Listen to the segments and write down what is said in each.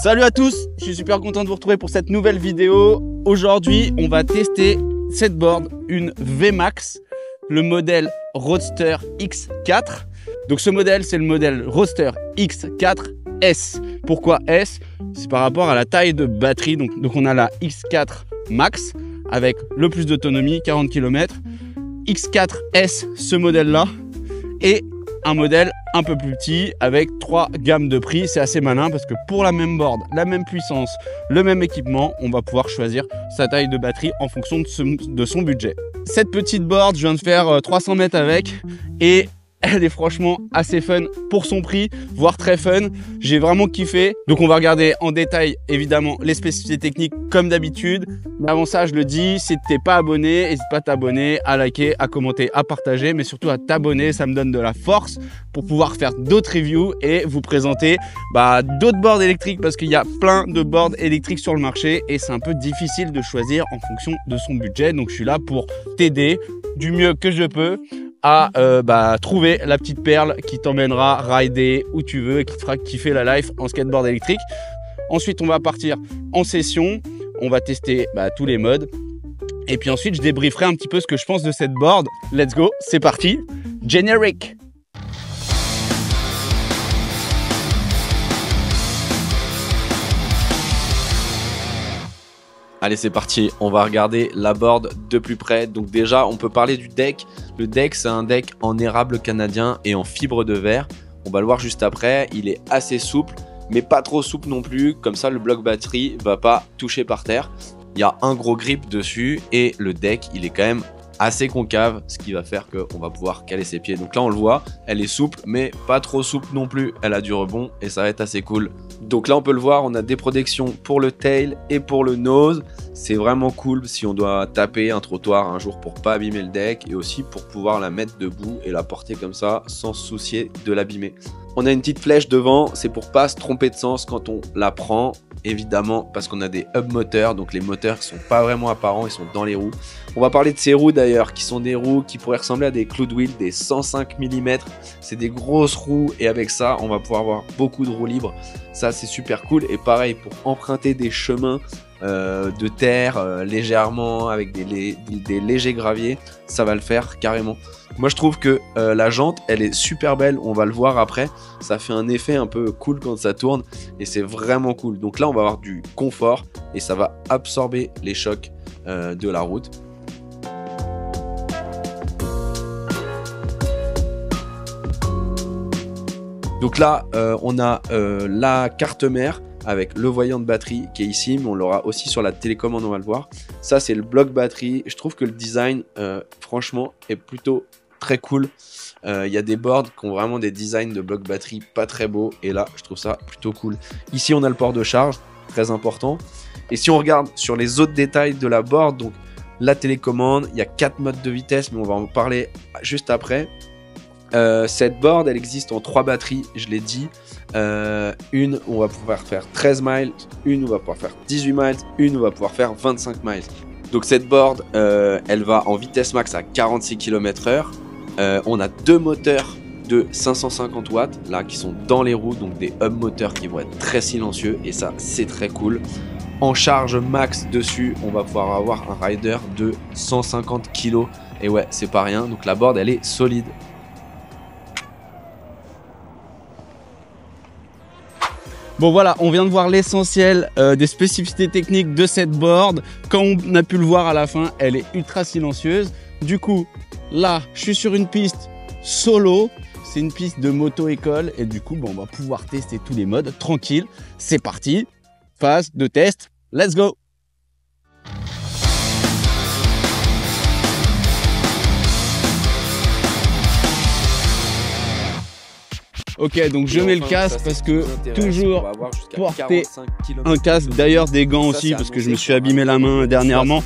Salut à tous, je suis super content de vous retrouver pour cette nouvelle vidéo. Aujourd'hui, on va tester cette board, une VMAX, le modèle Roadster X4. Donc ce modèle, c'est le modèle Roadster X4 S. Pourquoi S? C'est par rapport à la taille de batterie. Donc on a la X4 Max avec le plus d'autonomie, 40 km. X4S, ce modèle-là, et un modèle un peu plus petit avec 3 gammes de prix. C'est assez malin parce que pour la même board, la même puissance, le même équipement, on va pouvoir choisir sa taille de batterie en fonction de son budget. Cette petite board, je viens de faire 300 mètres avec et elle est franchement assez fun pour son prix, voire très fun. J'ai vraiment kiffé. Donc on va regarder en détail évidemment les spécificités techniques comme d'habitude. Mais avant ça, je le dis, si tu n'es pas abonné, n'hésite pas à t'abonner, à liker, à commenter, à partager, mais surtout à t'abonner. Ça me donne de la force pour pouvoir faire d'autres reviews et vous présenter d'autres boards électriques, parce qu'il y a plein de boards électriques sur le marché et c'est un peu difficile de choisir en fonction de son budget. Donc je suis là pour t'aider du mieux que je peux à trouver la petite perle qui t'emmènera rider où tu veux et qui te fera kiffer la life en skateboard électrique. Ensuite, on va partir en session, on va tester tous les modes. Et puis ensuite, je débrieferai un petit peu ce que je pense de cette board. Let's go, c'est parti, générique. Allez, c'est parti, on va regarder la board de plus près. Donc déjà, on peut parler du deck. Le deck, c'est un deck en érable canadien et en fibre de verre. On va le voir juste après. Il est assez souple, mais pas trop souple non plus. Comme ça, le bloc batterie va pas toucher par terre. Il y a un gros grip dessus et le deck, il est quand même assez concave, ce qui va faire qu'on va pouvoir caler ses pieds. Donc là, on le voit, elle est souple, mais pas trop souple non plus. Elle a du rebond et ça va être assez cool. Donc là, on peut le voir, on a des protections pour le tail et pour le nose. C'est vraiment cool si on doit taper un trottoir un jour pour pas abîmer le deck et aussi pour pouvoir la mettre debout et la porter comme ça sans se soucier de l'abîmer. On a une petite flèche devant, c'est pour pas se tromper de sens quand on la prend, évidemment parce qu'on a des hub moteurs, donc les moteurs qui sont pas vraiment apparents, ils sont dans les roues. On va parler de ces roues d'ailleurs, qui sont des roues qui pourraient ressembler à des cloud wheels, des 105 mm. C'est des grosses roues et avec ça, on va pouvoir avoir beaucoup de roues libres. Ça, c'est super cool. Et pareil, pour emprunter des chemins de terre légèrement avec des légers graviers, ça va le faire carrément. Moi, je trouve que la jante, elle est super belle. On va le voir après. Ça fait un effet un peu cool quand ça tourne et c'est vraiment cool. Donc là, on va avoir du confort et ça va absorber les chocs de la route. Donc là, on a la carte mère avec le voyant de batterie qui est ici, mais on l'aura aussi sur la télécommande, on va le voir. Ça, c'est le bloc batterie. Je trouve que le design, franchement, est plutôt très cool. Il y a des boards qui ont vraiment des designs de bloc batterie pas très beaux, et là, je trouve ça plutôt cool. Ici, on a le port de charge, très important. Et si on regarde sur les autres détails de la board, donc la télécommande, il y a 4 modes de vitesse, mais on va en parler juste après. Cette board, elle existe en 3 batteries, je l'ai dit. Une, on va pouvoir faire 13 miles, une, on va pouvoir faire 18 miles, une, on va pouvoir faire 25 miles. Donc cette board, elle va en vitesse max à 46 km/h. On a 2 moteurs de 550 watts, là, qui sont dans les roues, donc des hub moteurs qui vont être très silencieux, et ça, c'est très cool. En charge max dessus, on va pouvoir avoir un rider de 150 kg, et ouais, c'est pas rien, donc la board, elle est solide. Bon voilà, on vient de voir l'essentiel des spécificités techniques de cette board. Comme on a pu le voir à la fin, elle est ultra silencieuse. Du coup, là, je suis sur une piste solo. C'est une piste de moto-école. Et du coup, on va pouvoir tester tous les modes tranquille. C'est parti, phase de test. Let's go! Ok, donc je mets le casque parce que toujours porter un casque, d'ailleurs des gants aussi parce que je me suis abîmé la main dernièrement.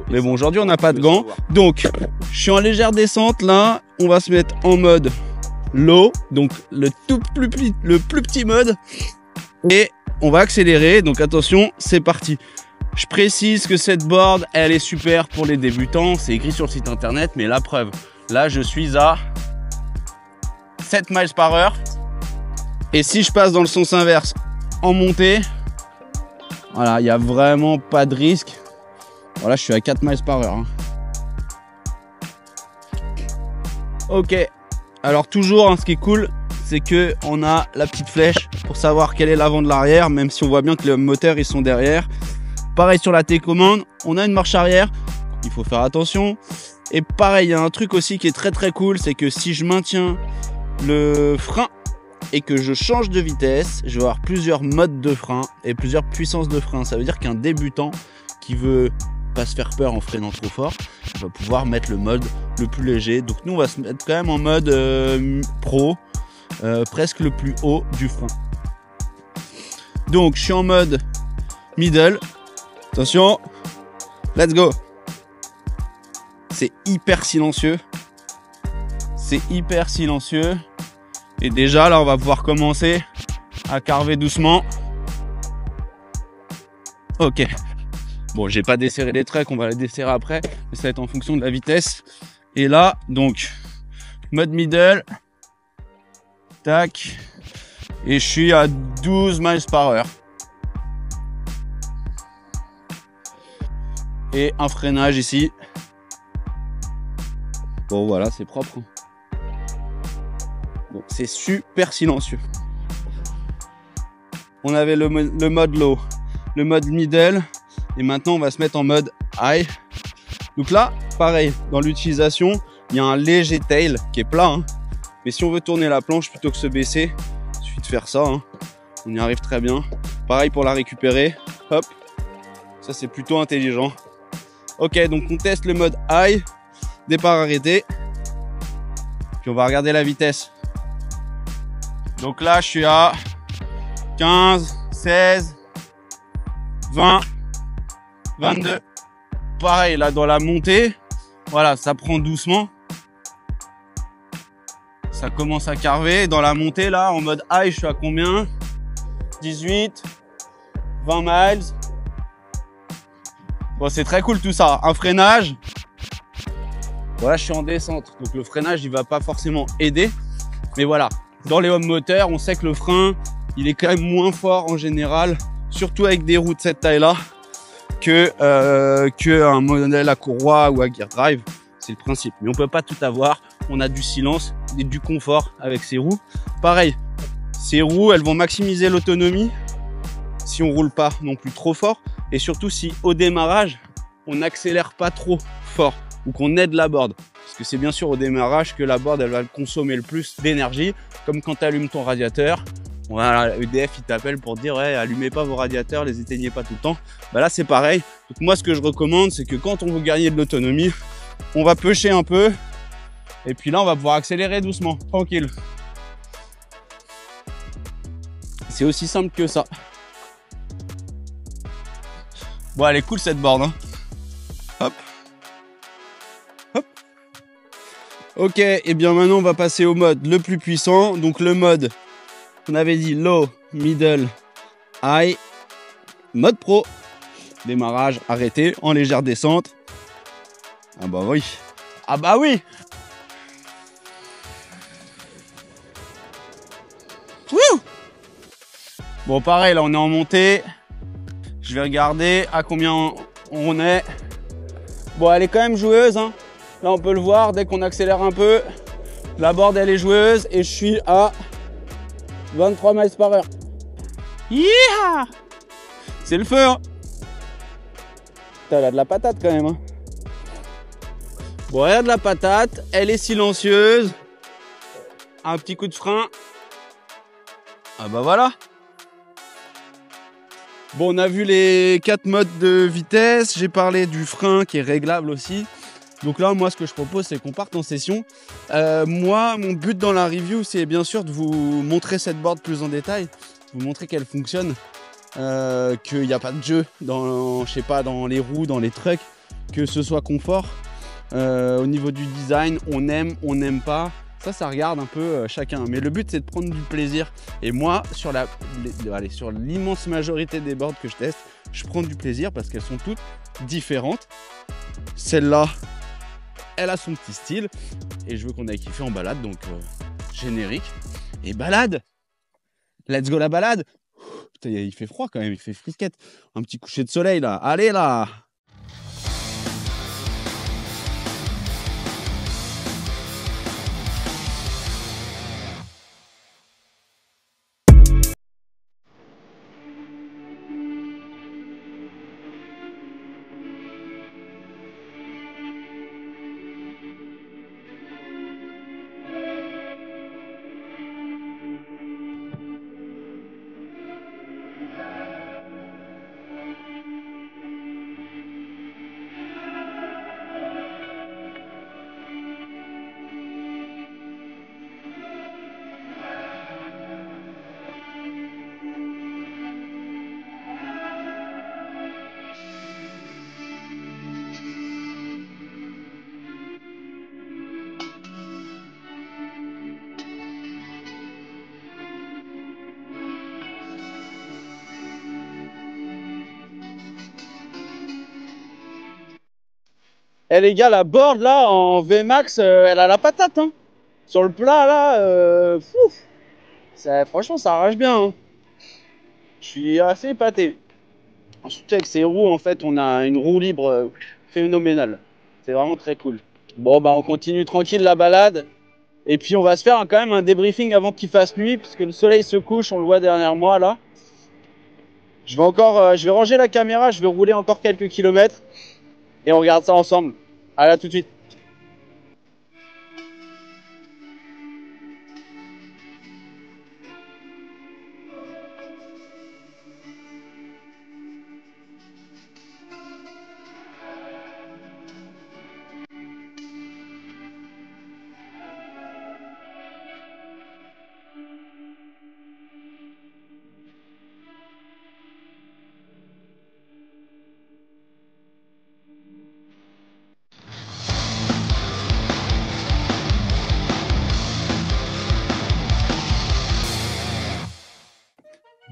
Mais bon, aujourd'hui on n'a pas de gants. Donc je suis en légère descente là, on va se mettre en mode low, donc le plus petit mode. Et on va accélérer, donc attention, c'est parti. Je précise que cette board, elle est super pour les débutants, c'est écrit sur le site internet, mais la preuve, là je suis à 7 miles par heure. Et si je passe dans le sens inverse en montée, Voilà, il n'y a vraiment pas de risque. Voilà, je suis à 4 miles par heure. Hein. Ok, alors toujours, hein, ce qui est cool, c'est que on a la petite flèche pour savoir quel est l'avant de l'arrière, même si on voit bien que les moteurs ils sont derrière. Pareil sur la télécommande, on a une marche arrière, il faut faire attention. Et pareil, il y a un truc aussi qui est très cool, c'est que si je maintiens le frein et que je change de vitesse, je vais avoir plusieurs modes de frein et plusieurs puissances de frein. Ça veut dire qu'un débutant qui veut pas se faire peur en freinant trop fort, il va pouvoir mettre le mode le plus léger. Donc nous on va se mettre quand même en mode pro, presque le plus haut du frein. Donc je suis en mode middle. Attention, let's go. C'est hyper silencieux. C'est hyper silencieux. Et déjà là on va pouvoir commencer à carver doucement. Ok. Bon, j'ai pas desserré les tracks, on va les desserrer après. Mais ça va être en fonction de la vitesse. Et là, donc, mode middle. Tac. Et je suis à 12 miles par heure. Et un freinage ici. Bon voilà, c'est propre. Bon, c'est super silencieux. On avait le mode low, le mode middle. Et maintenant, on va se mettre en mode high. Donc là, pareil, dans l'utilisation, il y a un léger tail qui est plat. Hein. Mais si on veut tourner la planche plutôt que se baisser, il suffit de faire ça. Hein. On y arrive très bien. Pareil pour la récupérer. Hop. Ça, c'est plutôt intelligent. Ok, donc on teste le mode high. Départ arrêté. Puis on va regarder la vitesse. Donc là, je suis à 15, 16, 20, 22. Pareil, là, dans la montée, voilà, ça prend doucement. Ça commence à carver. Dans la montée, là, en mode high, je suis à combien? 18, 20 miles. Bon, c'est très cool tout ça. Un freinage. Voilà, je suis en descente. Donc le freinage, il va pas forcément aider. Mais voilà, dans les home moteurs, on sait que le frein, il est quand même moins fort en général. Surtout avec des roues de cette taille-là. Que un modèle à courroie ou à gear drive. C'est le principe. Mais on peut pas tout avoir. On a du silence et du confort avec ces roues. Pareil, ces roues, elles vont maximiser l'autonomie si on roule pas non plus trop fort. Et surtout si au démarrage, on n'accélère pas trop fort ou qu'on aide la board. Parce que c'est bien sûr au démarrage que la board, elle va consommer le plus d'énergie. Comme quand tu allumes ton radiateur. Voilà, EDF, il t'appelle pour te dire ouais, allumez pas vos radiateurs, les éteignez pas tout le temps. Bah là, c'est pareil. Donc moi, ce que je recommande, c'est que quand on veut gagner de l'autonomie, on va pusher un peu. Et puis là, on va pouvoir accélérer doucement, tranquille. C'est aussi simple que ça. Bon, elle est cool cette board. Hein. Hop. Hop. Ok, et bien maintenant, on va passer au mode le plus puissant. Donc le mode, on avait dit low, middle, high, mode pro. Démarrage arrêté en légère descente. Ah bah oui. Ah bah oui. Wouh. Bon pareil, là on est en montée. Je vais regarder à combien on est. Bon, elle est quand même joueuse. Hein. Là on peut le voir, dès qu'on accélère un peu, la board elle est joueuse et je suis à 23 miles par heure. Yeah. C'est le feu. Hein. Elle a de la patate quand même. Hein. Bon, elle a de la patate, elle est silencieuse. Un petit coup de frein. Ah bah voilà. Bon, on a vu les 4 modes de vitesse. J'ai parlé du frein qui est réglable aussi. Donc là, moi, ce que je propose, c'est qu'on parte en session. Moi, mon but dans la review, c'est bien sûr de vous montrer cette board plus en détail. Vous montrer qu'elle fonctionne. Qu'il n'y a pas de jeu dans, je sais pas, dans les roues, dans les trucks. Que ce soit confort. Au niveau du design, on aime, on n'aime pas. Ça regarde un peu chacun. Mais le but, c'est de prendre du plaisir. Et moi, sur l'immense majorité des boards que je teste, je prends du plaisir parce qu'elles sont toutes différentes. Celle-là, elle a son petit style. Et je veux qu'on aille kiffer en balade. Donc, générique. Et balade. Let's go la balade. Putain, il fait froid quand même, il fait frisquette. Un petit coucher de soleil là. Allez là! Eh les gars, la board là en VMAX, elle a la patate hein. Sur le plat là, franchement ça arrache bien hein. Je suis assez épaté. Surtout avec ces roues en fait, on a une roue libre phénoménale. C'est vraiment très cool. Bon bah on continue tranquille la balade. Et puis on va se faire quand même un débriefing avant qu'il fasse nuit, puisque le soleil se couche, on le voit derrière moi là. Je vais ranger la caméra, je vais rouler encore quelques kilomètres. Et on regarde ça ensemble. Allez, à tout de suite.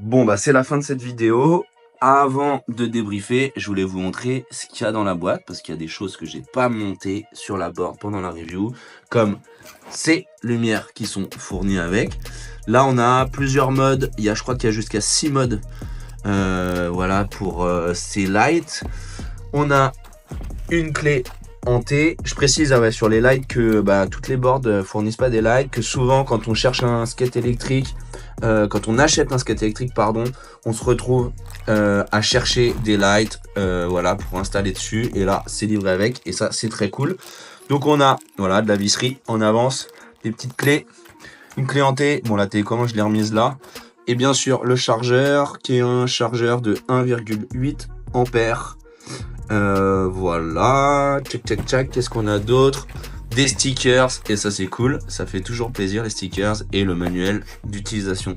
Bon bah c'est la fin de cette vidéo. Avant de débriefer, je voulais vous montrer ce qu'il y a dans la boîte, parce qu'il y a des choses que j'ai pas montées sur la board pendant la review, comme ces lumières qui sont fournies avec. Là on a plusieurs modes, je crois qu'il y a jusqu'à 6 modes voilà pour ces lights. On a une clé en T. Je précise sur les lights que toutes les boards fournissent pas des lights, que souvent quand on cherche un skate électrique, quand on achète un skate électrique pardon, on se retrouve à chercher des lights voilà pour installer dessus, et là c'est livré avec, et ça c'est très cool. Donc on a voilà de la visserie en avance, des petites clés, une clé en T, bon la télécommande je l'ai remise là, et bien sûr le chargeur qui est un chargeur de 1,8 ampères. Voilà, tchac, qu'est-ce qu'on a d'autre? Des stickers, et ça c'est cool, ça fait toujours plaisir les stickers, et le manuel d'utilisation.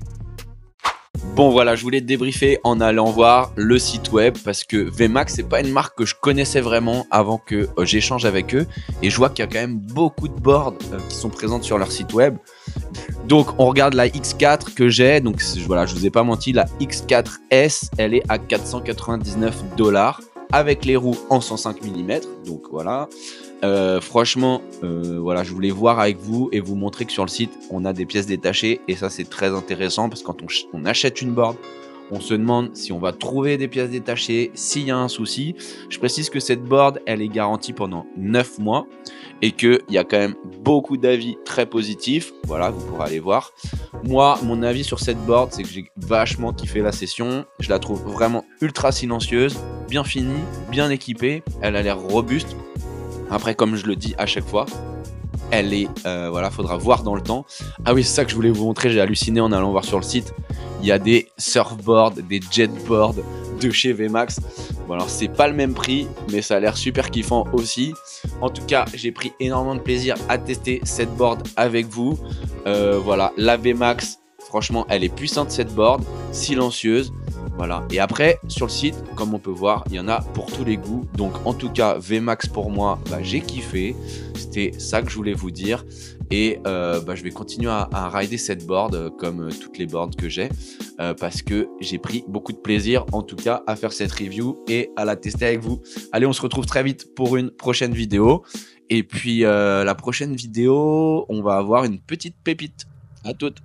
Bon voilà, je voulais te débriefer en allant voir le site web, parce que VMAX c'est pas une marque que je connaissais vraiment avant que j'échange avec eux, et je vois qu'il y a quand même beaucoup de boards qui sont présentes sur leur site web. Donc on regarde la X4 que j'ai, donc voilà, je vous ai pas menti, la X4S elle est à 499 $, avec les roues en 105 mm, donc voilà. Franchement, voilà, je voulais voir avec vous et vous montrer que sur le site, on a des pièces détachées, et ça c'est très intéressant, parce que quand on achète une board, on se demande si on va trouver des pièces détachées, s'il y a un souci. Je précise que cette board, elle est garantie pendant 9 mois, et qu'il y a quand même beaucoup d'avis très positifs. Voilà, vous pourrez aller voir. Moi, mon avis sur cette board, c'est que j'ai vachement kiffé la session. Je la trouve vraiment ultra silencieuse, bien finie, bien équipée. Elle a l'air robuste. Après, comme je le dis à chaque fois, elle est, voilà, faudra voir dans le temps. Ah oui, c'est ça que je voulais vous montrer, j'ai halluciné en allant voir sur le site. Il y a des surfboards, des jetboards de chez VMAX. Bon alors c'est pas le même prix, mais ça a l'air super kiffant aussi. En tout cas, j'ai pris énormément de plaisir à tester cette board avec vous. Voilà, la VMAX, franchement, elle est puissante cette board, silencieuse. Voilà. Et après, sur le site, comme on peut voir, il y en a pour tous les goûts. Donc, en tout cas, VMAX pour moi, j'ai kiffé. C'était ça que je voulais vous dire. Et je vais continuer à rider cette board comme toutes les boards que j'ai. Parce que j'ai pris beaucoup de plaisir, en tout cas, à faire cette review et à la tester avec vous. Allez, on se retrouve très vite pour une prochaine vidéo. Et puis, la prochaine vidéo, on va avoir une petite pépite. À toutes.